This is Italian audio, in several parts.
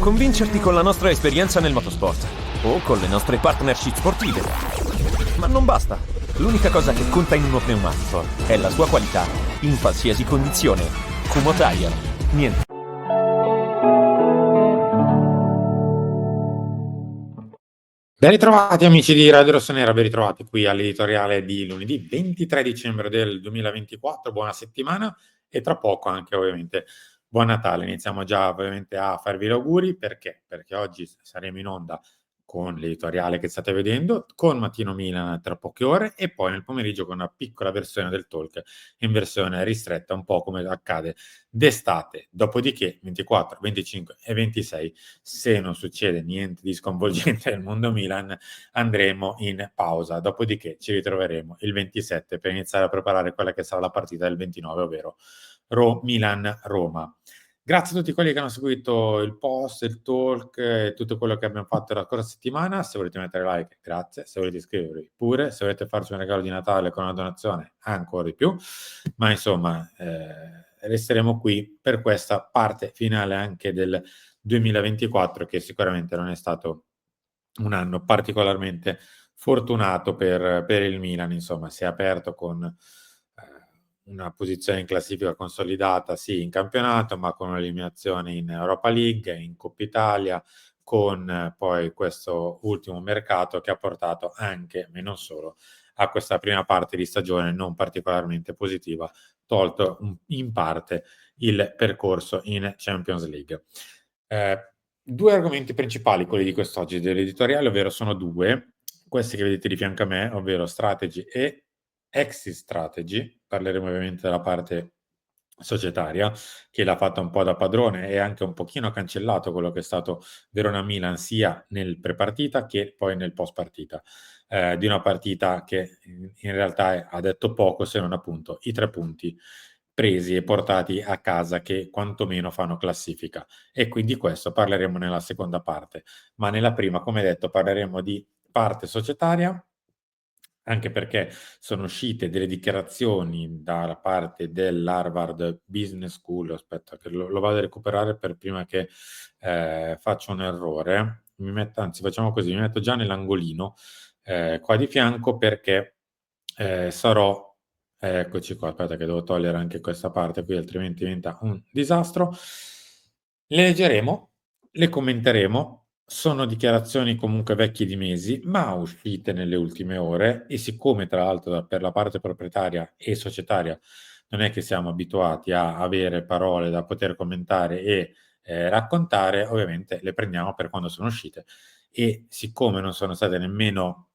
convincerti con la nostra esperienza nel motorsport o con le nostre partnership sportive. Ma non basta. L'unica cosa che conta in uno pneumatico è la sua qualità, in qualsiasi condizione. Kumo Tire. Niente. Ben ritrovati amici di Radio Rossonera, ben ritrovati qui all'editoriale di lunedì 23 dicembre del 2024, buona settimana e tra poco anche ovviamente buon Natale. Iniziamo già ovviamente a farvi gli auguri perché oggi saremo in onda con l'editoriale che state vedendo, con Mattino Milan tra poche ore e poi nel pomeriggio con una piccola versione del talk in versione ristretta, un po' come accade d'estate. Dopodiché 24, 25 e 26, se non succede niente di sconvolgente nel mondo Milan, andremo in pausa. Dopodiché ci ritroveremo il 27 per iniziare a preparare quella che sarà la partita del 29, ovvero Milan-Roma. Grazie a tutti quelli che hanno seguito il post, il talk e tutto quello che abbiamo fatto la scorsa settimana. Se volete mettere like, grazie. Se volete iscrivervi, pure. Se volete farci un regalo di Natale con una donazione, ancora di più. Ma insomma, resteremo qui per questa parte finale anche del 2024, che sicuramente non è stato un anno particolarmente fortunato per il Milan. Insomma, si è aperto con una posizione in classifica consolidata, sì, in campionato, ma con un'eliminazione in Europa League, in Coppa Italia, con poi questo ultimo mercato che ha portato anche, ma non solo, a questa prima parte di stagione non particolarmente positiva, tolto in parte il percorso in Champions League. Due argomenti principali, quelli di quest'oggi dell'editoriale, ovvero sono due, questi che vedete di fianco a me, ovvero strategy e exit strategy. Parleremo ovviamente della parte societaria, che l'ha fatta un po' da padrone e anche un pochino cancellato quello che è stato Verona-Milan sia nel pre-partita che poi nel post-partita, di una partita che in realtà ha detto poco se non appunto i 3 punti presi e portati a casa che quantomeno fanno classifica, e quindi questo parleremo nella seconda parte. Ma nella prima, come detto, parleremo di parte societaria, anche perché sono uscite delle dichiarazioni dalla parte dell'Harvard Business School. Aspetta che lo vado a recuperare per prima che faccia un errore. Anzi, facciamo così, mi metto già nell'angolino qua di fianco, perché sarò... Eccoci qua, aspetta che devo togliere anche questa parte qui, altrimenti diventa un disastro. Le leggeremo, le commenteremo. Sono dichiarazioni comunque vecchie di mesi, ma uscite nelle ultime ore, e siccome tra l'altro per la parte proprietaria e societaria non è che siamo abituati a avere parole da poter commentare e raccontare, ovviamente le prendiamo per quando sono uscite, e siccome non sono state nemmeno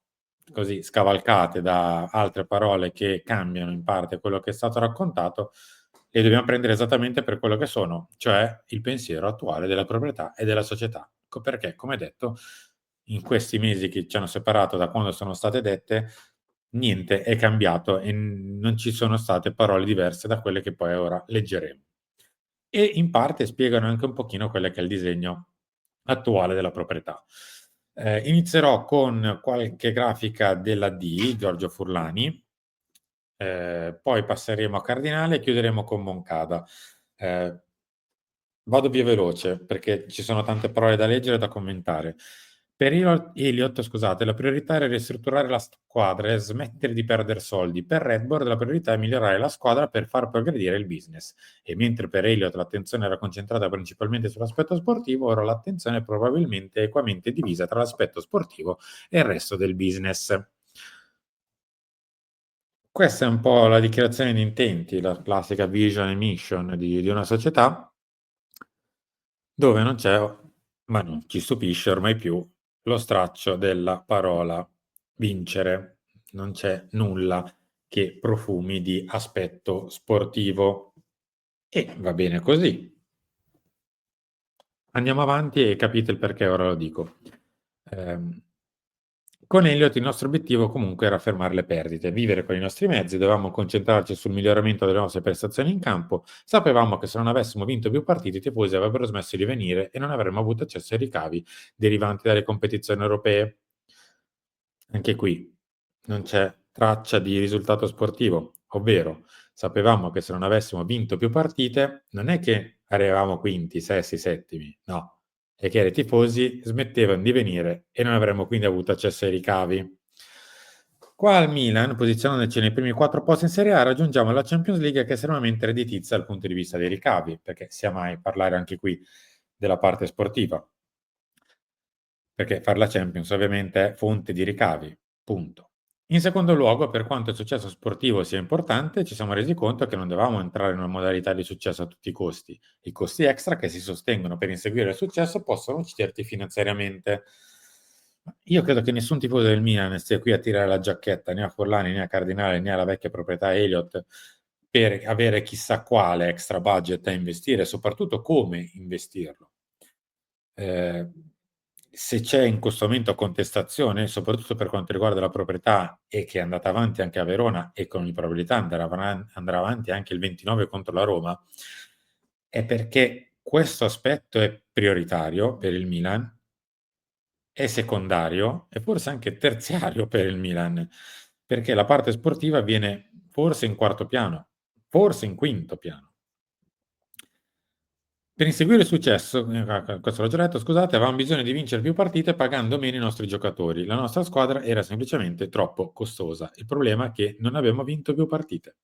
così scavalcate da altre parole che cambiano in parte quello che è stato raccontato, le dobbiamo prendere esattamente per quello che sono, cioè il pensiero attuale della proprietà e della società. Perché, come detto, in questi mesi che ci hanno separato da quando sono state dette, niente è cambiato e non ci sono state parole diverse da quelle che poi ora leggeremo. E in parte spiegano anche un pochino quello che è il disegno attuale della proprietà. Inizierò con qualche grafica della D, Giorgio Furlani, poi passeremo a Cardinale e chiuderemo con Moncada. Vado via veloce perché ci sono tante parole da leggere e da commentare. Per Elliott, scusate, la priorità era ristrutturare la squadra e smettere di perdere soldi. Per Red Bull la priorità è migliorare la squadra per far progredire il business. E mentre per Elliott l'attenzione era concentrata principalmente sull'aspetto sportivo, ora l'attenzione è probabilmente equamente divisa tra l'aspetto sportivo e il resto del business. Questa è un po' la dichiarazione di intenti, la classica vision e mission di una società, dove non c'è, ma non ci stupisce ormai più, lo straccio della parola vincere. Non c'è nulla che profumi di aspetto sportivo, e va bene così. Andiamo avanti e capite il perché ora lo dico. Con Elliott il nostro obiettivo comunque era fermare le perdite, vivere con i nostri mezzi, dovevamo concentrarci sul miglioramento delle nostre prestazioni in campo. Sapevamo che se non avessimo vinto più partite i tifosi avrebbero smesso di venire e non avremmo avuto accesso ai ricavi derivanti dalle competizioni europee. Anche qui non c'è traccia di risultato sportivo, ovvero sapevamo che se non avessimo vinto più partite non è che arrivavamo quinti, sesti, settimi, no. e che i tifosi smettevano di venire e non avremmo quindi avuto accesso ai ricavi. Qua al Milan, posizionandoci nei primi 4 posti in Serie A, raggiungiamo la Champions League che è estremamente redditizia dal punto di vista dei ricavi, perché sia mai parlare anche qui della parte sportiva. Perché fare la Champions ovviamente è fonte di ricavi, punto. In secondo luogo, per quanto il successo sportivo sia importante, ci siamo resi conto che non dovevamo entrare in una modalità di successo a tutti i costi. I costi extra che si sostengono per inseguire il successo possono ucciderti finanziariamente. Io credo che nessun tifoso del Milan stia qui a tirare la giacchetta né a Forlani né a Cardinale né alla vecchia proprietà Elliott per avere chissà quale extra budget da investire e soprattutto come investirlo. Se c'è in questo momento contestazione, soprattutto per quanto riguarda la proprietà e che è andata avanti anche a Verona e con ogni probabilità andrà avanti anche il 29 contro la Roma, è perché questo aspetto è prioritario per il Milan, è secondario e forse anche terziario per il Milan, perché la parte sportiva viene forse in quarto piano, forse in quinto piano. Per inseguire il successo, questo l'ho già detto, scusate, avevamo bisogno di vincere più partite pagando meno i nostri giocatori. La nostra squadra era semplicemente troppo costosa. Il problema è che non abbiamo vinto più partite,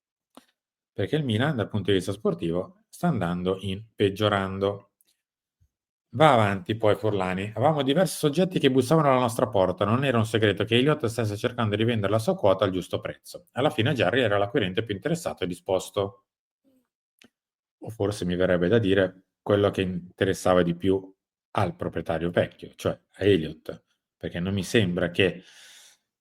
perché il Milan, dal punto di vista sportivo, sta andando in peggiorando. Va avanti poi Forlani. Avevamo diversi soggetti che bussavano alla nostra porta. Non era un segreto che Elliott stesse cercando di vendere la sua quota al giusto prezzo. Alla fine Jarry era l'acquirente più interessato e disposto. O forse mi verrebbe da dire quello che interessava di più al proprietario vecchio, cioè a Elliott, perché non mi sembra che,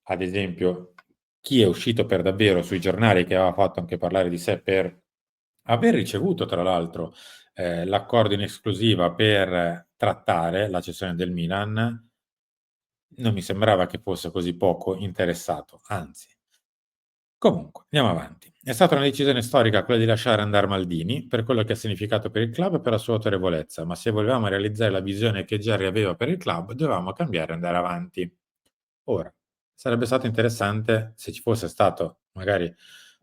ad esempio, chi è uscito per davvero sui giornali che aveva fatto anche parlare di sé per aver ricevuto, tra l'altro, l'accordo in esclusiva per trattare la cessione del Milan, non mi sembrava che fosse così poco interessato, anzi. Comunque, andiamo avanti. È stata una decisione storica quella di lasciare andare Maldini per quello che ha significato per il club e per la sua autorevolezza, ma se volevamo realizzare la visione che Jerry aveva per il club, dovevamo cambiare e andare avanti. Ora, sarebbe stato interessante se ci fosse stato magari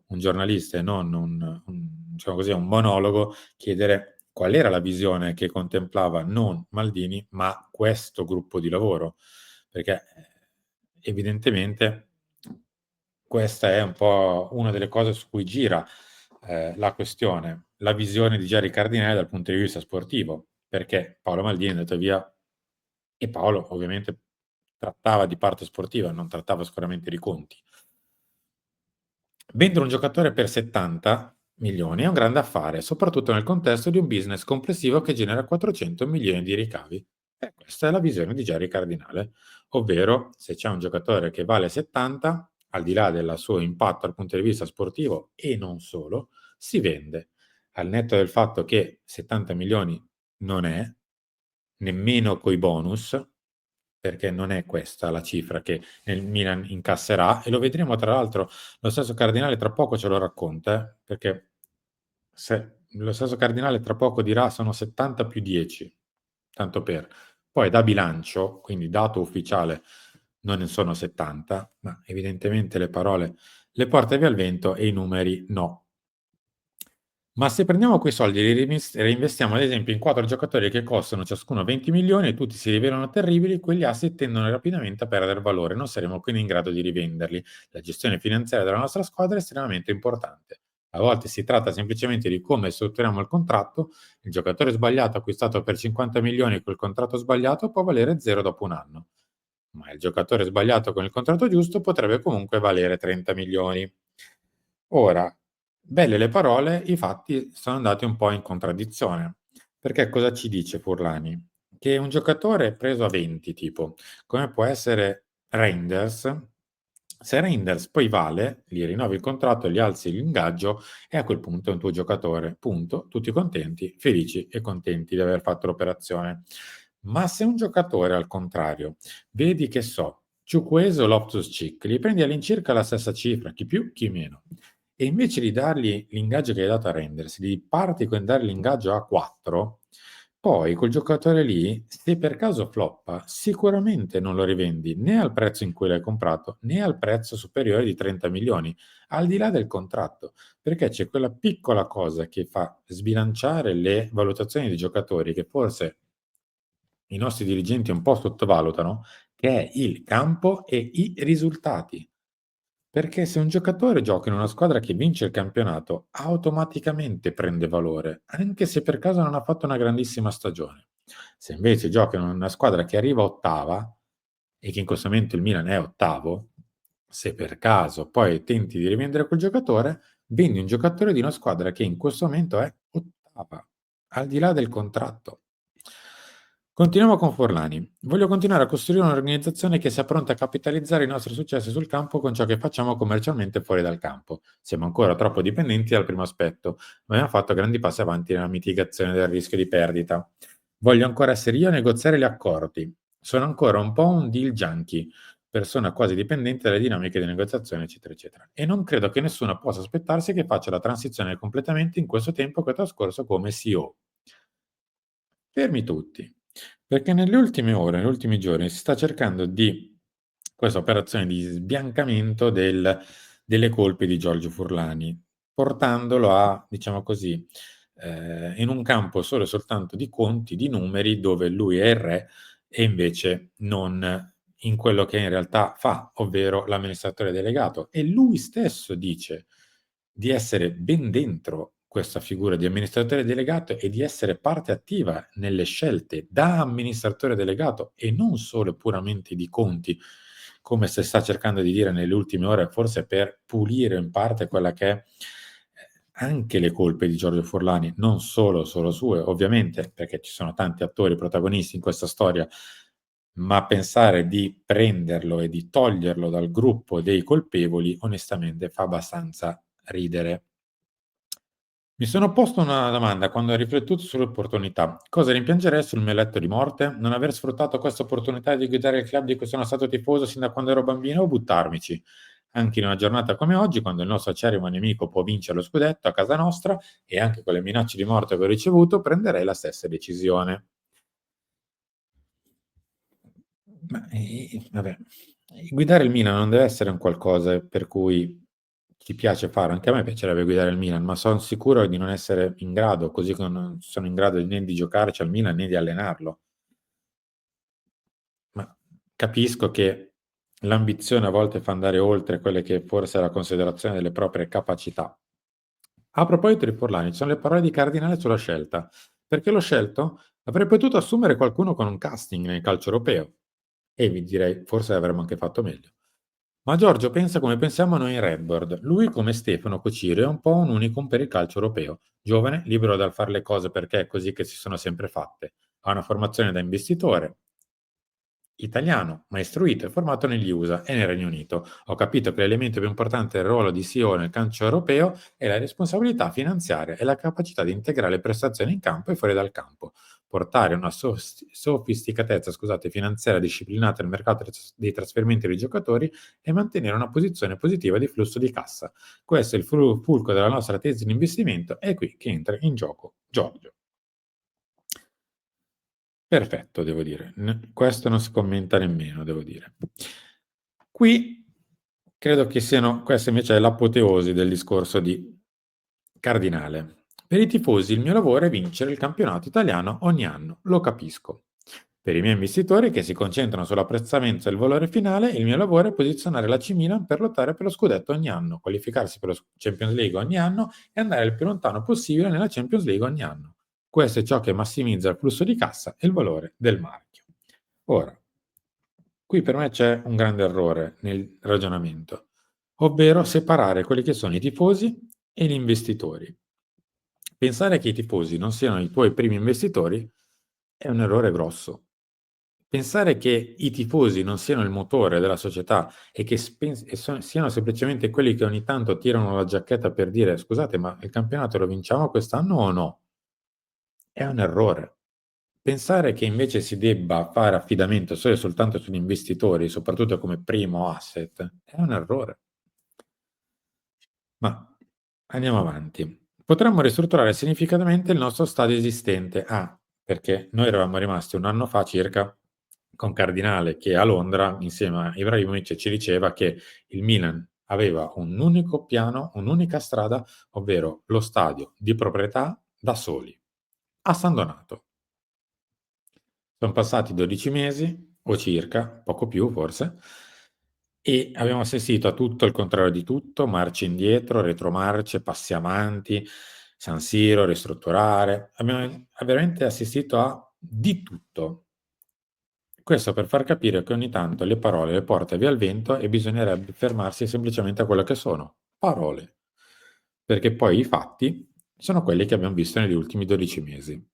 un giornalista e non diciamo così, un monologo, chiedere qual era la visione che contemplava non Maldini, ma questo gruppo di lavoro, perché evidentemente questa è un po' una delle cose su cui gira la questione, la visione di Jerry Cardinale dal punto di vista sportivo, perché Paolo Maldini è andato via e Paolo ovviamente trattava di parte sportiva, non trattava sicuramente di conti. Vendere un giocatore per 70 milioni è un grande affare, soprattutto nel contesto di un business complessivo che genera 400 milioni di ricavi. E questa è la visione di Jerry Cardinale, ovvero se c'è un giocatore che vale 70, al di là del suo impatto dal punto di vista sportivo e non solo, si vende. Al netto del fatto che 70 milioni non è, nemmeno coi bonus, perché non è questa la cifra che il Milan incasserà e lo vedremo tra l'altro lo stesso Cardinale tra poco ce lo racconta, perché lo stesso Cardinale tra poco dirà sono 70 più 10, tanto per. Poi da bilancio, quindi dato ufficiale, non ne sono 70, ma evidentemente le parole le porta via il vento e i numeri no. Ma se prendiamo quei soldi e li reinvestiamo ad esempio in 4 giocatori che costano ciascuno 20 milioni e tutti si rivelano terribili, quegli asset tendono rapidamente a perdere valore, non saremo quindi in grado di rivenderli. La gestione finanziaria della nostra squadra è estremamente importante. A volte si tratta semplicemente di come strutturiamo il contratto, il giocatore sbagliato acquistato per 50 milioni col contratto sbagliato può valere 0 dopo un anno, ma il giocatore sbagliato con il contratto giusto potrebbe comunque valere 30 milioni. Ora, belle le parole, i fatti sono andati un po' in contraddizione. Perché cosa ci dice Furlani? Che un giocatore preso a 20, tipo, come può essere Reinders, se Reinders poi vale, gli rinnovi il contratto, gli alzi l'ingaggio e a quel punto è un tuo giocatore. Punto. Tutti contenti, felici e contenti di aver fatto l'operazione. Ma se un giocatore, al contrario, vedi che so, Chukwueze o Loftus-Cheek, li prendi all'incirca la stessa cifra, chi più, chi meno, e invece di dargli l'ingaggio che hai dato a Reinders, di parti con dare l'ingaggio a 4, poi quel giocatore lì, se per caso floppa, sicuramente non lo rivendi né al prezzo in cui l'hai comprato, né al prezzo superiore di 30 milioni, al di là del contratto, perché c'è quella piccola cosa che fa sbilanciare le valutazioni dei giocatori che forse i nostri dirigenti un po' sottovalutano, che è il campo e i risultati. Perché se un giocatore gioca in una squadra che vince il campionato, automaticamente prende valore, anche se per caso non ha fatto una grandissima stagione. Se invece gioca in una squadra che arriva ottava, e che in questo momento il Milan è ottavo, se per caso poi tenti di rivendere quel giocatore, vendi un giocatore di una squadra che in questo momento è ottava, al di là del contratto. Continuiamo con Forlani. Voglio continuare a costruire un'organizzazione che sia pronta a capitalizzare i nostri successi sul campo con ciò che facciamo commercialmente fuori dal campo. Siamo ancora troppo dipendenti dal primo aspetto, ma abbiamo fatto grandi passi avanti nella mitigazione del rischio di perdita. Voglio ancora essere io a negoziare gli accordi. Sono ancora un po' un deal junkie, persona quasi dipendente dalle dinamiche di negoziazione, eccetera, eccetera. E non credo che nessuno possa aspettarsi che faccia la transizione completamente in questo tempo che è trascorso come CEO. Fermi tutti, perché nelle ultime ore, negli ultimi giorni, si sta cercando di questa operazione di sbiancamento delle colpe di Giorgio Furlani, portandolo a, diciamo così, in un campo solo e soltanto di conti, di numeri, dove lui è il re e invece non in quello che in realtà fa, ovvero l'amministratore delegato. E lui stesso dice di essere ben dentro questa figura di amministratore delegato e di essere parte attiva nelle scelte da amministratore delegato e non solo puramente di conti, come si sta cercando di dire nelle ultime ore, forse per pulire in parte quella che è anche le colpe di Giorgio Furlani, non solo sue, ovviamente, perché ci sono tanti attori protagonisti in questa storia, ma pensare di prenderlo e di toglierlo dal gruppo dei colpevoli, onestamente fa abbastanza ridere. Mi sono posto una domanda quando ho riflettuto sull'opportunità. Cosa rimpiangerei sul mio letto di morte? Non aver sfruttato questa opportunità di guidare il club di cui sono stato tifoso sin da quando ero bambino o buttarmici? Anche in una giornata come oggi, quando il nostro acerrimo nemico può vincere lo scudetto a casa nostra e anche con le minacce di morte che ho ricevuto, prenderei la stessa decisione. Ma, vabbè, guidare il Milan non deve essere un qualcosa per cui ti piace fare. Anche a me piacerebbe guidare il Milan, ma son sicuro di non essere in grado, così come non sono in grado né di giocarci al Milan né di allenarlo. Ma capisco che l'ambizione a volte fa andare oltre quelle che forse è la considerazione delle proprie capacità. A proposito di Forlani, ci sono le parole di Cardinale sulla scelta. Perché l'ho scelto? Avrei potuto assumere qualcuno con un casting nel calcio europeo. E vi direi, forse avremmo anche fatto meglio. Ma Giorgio pensa come pensiamo noi in Redbird. Lui, come Stefano Cociro, è un po' un unicum per il calcio europeo. Giovane, libero dal fare le cose perché è così che si sono sempre fatte. Ha una formazione da investitore, italiano, ma istruito e formato negli USA e nel Regno Unito. Ho capito che l'elemento più importante del ruolo di CEO nel calcio europeo è la responsabilità finanziaria e la capacità di integrare le prestazioni in campo e fuori dal campo. Portare una sofisticatezza, scusate, finanziaria disciplinata nel mercato dei trasferimenti dei giocatori e mantenere una posizione positiva di flusso di cassa. Questo è il fulcro della nostra tesi di investimento, è qui che entra in gioco Giorgio. Perfetto, devo dire. Questo non si commenta nemmeno, devo dire. Qui credo che siano questa invece è l'apoteosi del discorso di Cardinale. Per i tifosi il mio lavoro è vincere il campionato italiano ogni anno, lo capisco. Per i miei investitori che si concentrano sull'apprezzamento e il valore finale, il mio lavoro è posizionare la C Milan per lottare per lo scudetto ogni anno, qualificarsi per lo Champions League ogni anno e andare il più lontano possibile nella Champions League ogni anno. Questo è ciò che massimizza il flusso di cassa e il valore del marchio. Ora, qui per me c'è un grande errore nel ragionamento, ovvero separare quelli che sono i tifosi e gli investitori. Pensare che i tifosi non siano i tuoi primi investitori è un errore grosso. Pensare che i tifosi non siano il motore della società e che siano semplicemente quelli che ogni tanto tirano la giacchetta per dire scusate, ma il campionato lo vinciamo quest'anno o no? È un errore. Pensare che invece si debba fare affidamento solo e soltanto sugli investitori, soprattutto come primo asset, è un errore. Ma andiamo avanti. Potremmo ristrutturare significativamente il nostro stadio esistente. Perché noi eravamo rimasti un anno fa circa con Cardinale che a Londra, insieme a Ibrahimovic, ci diceva che il Milan aveva un unico piano, un'unica strada, ovvero lo stadio di proprietà da soli, a San Donato. Son passati 12 mesi o circa, poco più forse, e abbiamo assistito a tutto il contrario di tutto, marce indietro, retromarce, passi avanti, San Siro, ristrutturare. Abbiamo veramente assistito a di tutto. Questo per far capire che ogni tanto le parole le porta via il vento e bisognerebbe fermarsi semplicemente a quelle che sono, parole. Perché poi i fatti sono quelli che abbiam visto negli ultimi 12 mesi.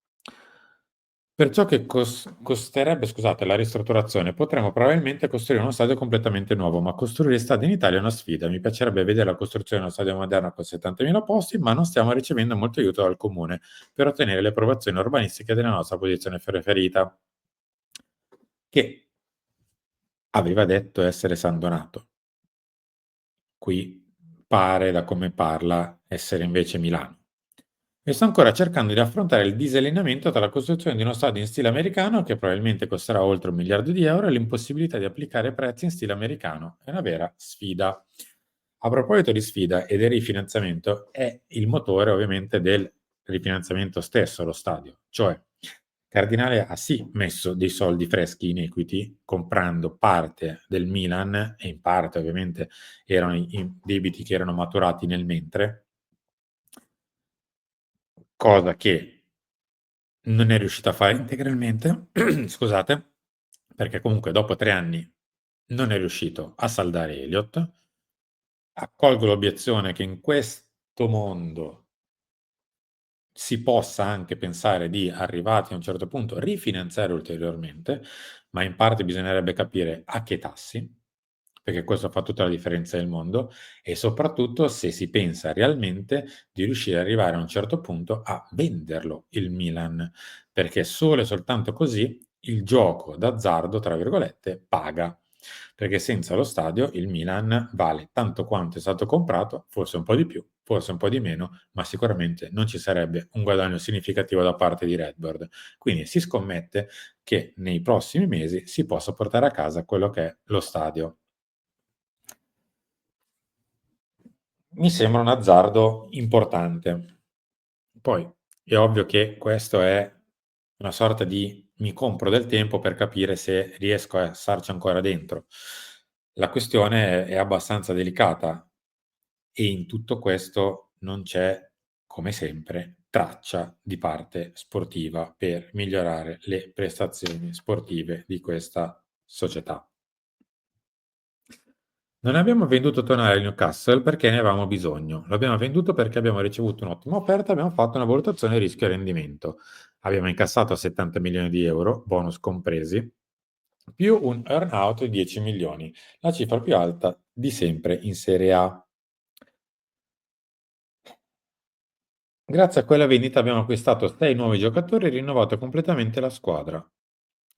Per ciò che costerebbe, scusate, la ristrutturazione, potremmo probabilmente costruire uno stadio completamente nuovo, ma costruire stadi in Italia è una sfida. Mi piacerebbe vedere la costruzione di uno stadio moderno con 70.000 posti, ma non stiamo ricevendo molto aiuto dal comune per ottenere le approvazioni urbanistiche della nostra posizione preferita, che aveva detto essere San Donato. Qui pare, da come parla, essere invece Milano. E sto ancora cercando di affrontare il disallineamento tra la costruzione di uno stadio in stile americano, che probabilmente costerà oltre 1 miliardo di euro, e l'impossibilità di applicare prezzi in stile americano. È una vera sfida. A proposito di sfida e del rifinanziamento, è il motore ovviamente del rifinanziamento stesso, lo stadio. Cioè, Cardinale ha sì messo dei soldi freschi in equity, comprando parte del Milan, e in parte ovviamente erano i debiti che erano maturati nel mentre, cosa che non è riuscito a fare integralmente, scusate, perché comunque dopo 3 anni non è riuscito a saldare Elliott. Accolgo l'obiezione che in questo mondo si possa anche pensare di, arrivati a un certo punto, rifinanziare ulteriormente, ma in parte bisognerebbe capire a che tassi, perché questo fa tutta la differenza del mondo, e soprattutto se si pensa realmente di riuscire ad arrivare a un certo punto a venderlo il Milan, perché solo e soltanto così il gioco d'azzardo, tra virgolette, paga. Perché senza lo stadio il Milan vale tanto quanto è stato comprato, forse un po' di più, forse un po' di meno, ma sicuramente non ci sarebbe un guadagno significativo da parte di Redbird. Quindi si scommette che nei prossimi mesi si possa portare a casa quello che è lo stadio. Mi sembra un azzardo importante. Poi è ovvio che questo è una sorta di mi compro del tempo per capire se riesco a starci ancora dentro. La questione è abbastanza delicata e in tutto questo non c'è, come sempre, traccia di parte sportiva per migliorare le prestazioni sportive di questa società. Non abbiamo venduto Tonali al Newcastle perché ne avevamo bisogno. Lo abbiamo venduto perché abbiamo ricevuto un'ottima offerta e abbiamo fatto una valutazione rischio e rendimento. Abbiamo incassato 70 milioni di euro, bonus compresi, più un earn-out di 10 milioni, la cifra più alta di sempre in Serie A. Grazie a quella vendita abbiamo acquistato 6 nuovi giocatori e rinnovato completamente la squadra.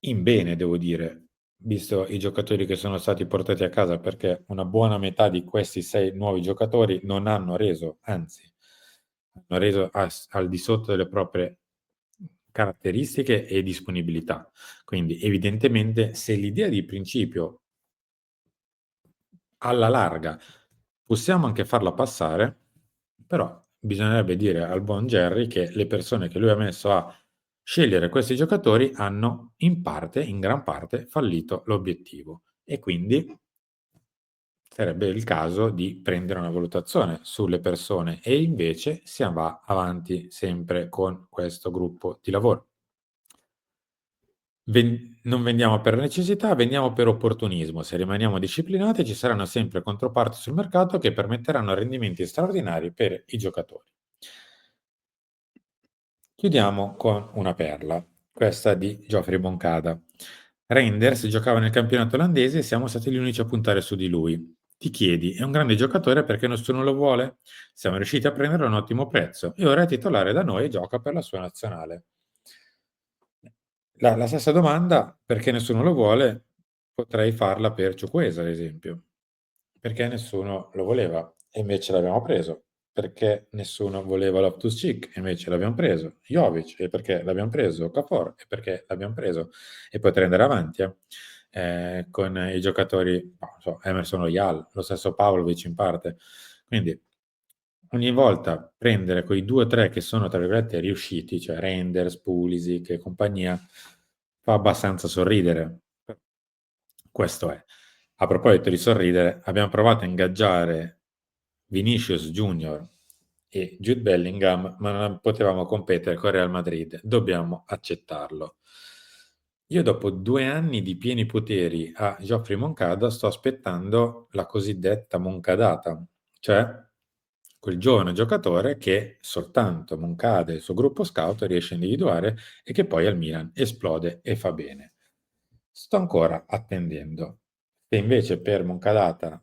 In bene, devo dire, visto i giocatori che sono stati portati a casa, perché una buona metà di questi 6 nuovi giocatori non hanno reso, anzi, hanno reso al di sotto delle proprie caratteristiche e disponibilità. Quindi, evidentemente, se l'idea di principio alla larga possiamo anche farla passare, però bisognerebbe dire al buon Jerry che le persone che lui ha messo a scegliere questi giocatori hanno in parte, in gran parte, fallito l'obiettivo e quindi sarebbe il caso di prendere una valutazione sulle persone e invece si va avanti sempre con questo gruppo di lavoro. Non vendiamo per necessità, vendiamo per opportunismo. Se rimaniamo disciplinati ci saranno sempre controparti sul mercato che permetteranno rendimenti straordinari per i giocatori. Chiudiamo con una perla, questa di Geoffrey Moncada. Reinders giocava nel campionato olandese e siamo stati gli unici a puntare su di lui. Ti chiedi, è un grande giocatore perché nessuno lo vuole? Siamo riusciti a prenderlo a un ottimo prezzo e ora è titolare da noi e gioca per la sua nazionale. La stessa domanda, perché nessuno lo vuole, potrei farla per Ciukwueze, ad esempio. Perché nessuno lo voleva e invece l'abbiamo preso. Perché nessuno voleva Loftus-Cheek e invece l'abbiamo preso. Jovic e perché l'abbiamo preso. Okafor e perché l'abbiamo preso. E potrei andare avanti con i giocatori, non so, Emerson Royal, lo stesso Pavlovic in parte. Quindi ogni volta prendere quei 2 o 3 che sono, tra virgolette, "riusciti", cioè Reinders, Pulisic e compagnia, fa abbastanza sorridere. Questo è. A proposito di sorridere, abbiamo provato a ingaggiare Vinicius Junior e Jude Bellingham, ma non potevamo competere con Real Madrid. Dobbiamo accettarlo. Io dopo 2 anni di pieni poteri a Geoffrey Moncada sto aspettando la cosiddetta Moncadata, cioè quel giovane giocatore che soltanto Moncada e il suo gruppo scout riesce a individuare e che poi al Milan esplode e fa bene. Sto ancora attendendo. Se invece per Moncadata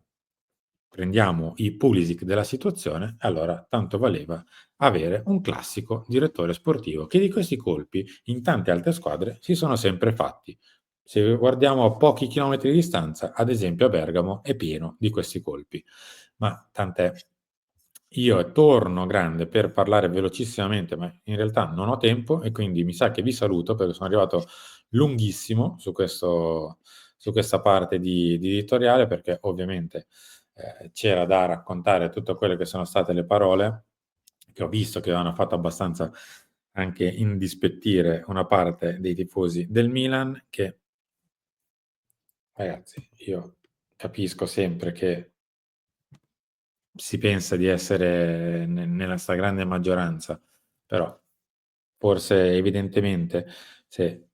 prendiamo i Pulisic della situazione, allora tanto valeva avere un classico direttore sportivo che di questi colpi in tante altre squadre si sono sempre fatti. Se guardiamo a pochi chilometri di distanza, ad esempio a Bergamo è pieno di questi colpi. Ma tant'è. Io torno grande per parlare velocissimamente, ma in realtà non ho tempo e quindi mi sa che vi saluto perché sono arrivato lunghissimo su questa parte di editoriale, perché ovviamente c'era da raccontare tutte quelle che sono state le parole che ho visto che hanno fatto abbastanza anche indispettire una parte dei tifosi del Milan, che ragazzi, io capisco sempre che si pensa di essere nella stragrande maggioranza, però forse evidentemente se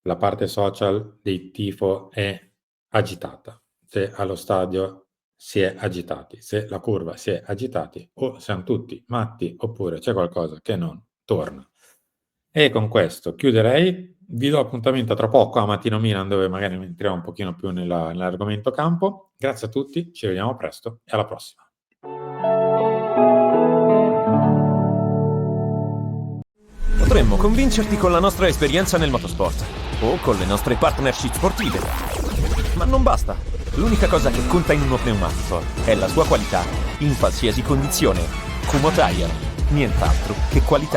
la parte social dei tifo è agitata, se allo stadio si è agitati, se la curva si è agitati, o siamo tutti matti oppure c'è qualcosa che non torna. E con questo chiuderei. Vi do appuntamento tra poco a Mattino Milan, dove magari entriamo un pochino più nell'argomento campo. Grazie a tutti, ci vediamo presto e alla prossima. Potremmo convincerti con la nostra esperienza nel motorsport o con le nostre partnership sportive. Ma non basta. L'unica cosa che conta in uno pneumatico è la sua qualità in qualsiasi condizione. Kumho Tire, nient'altro che qualità.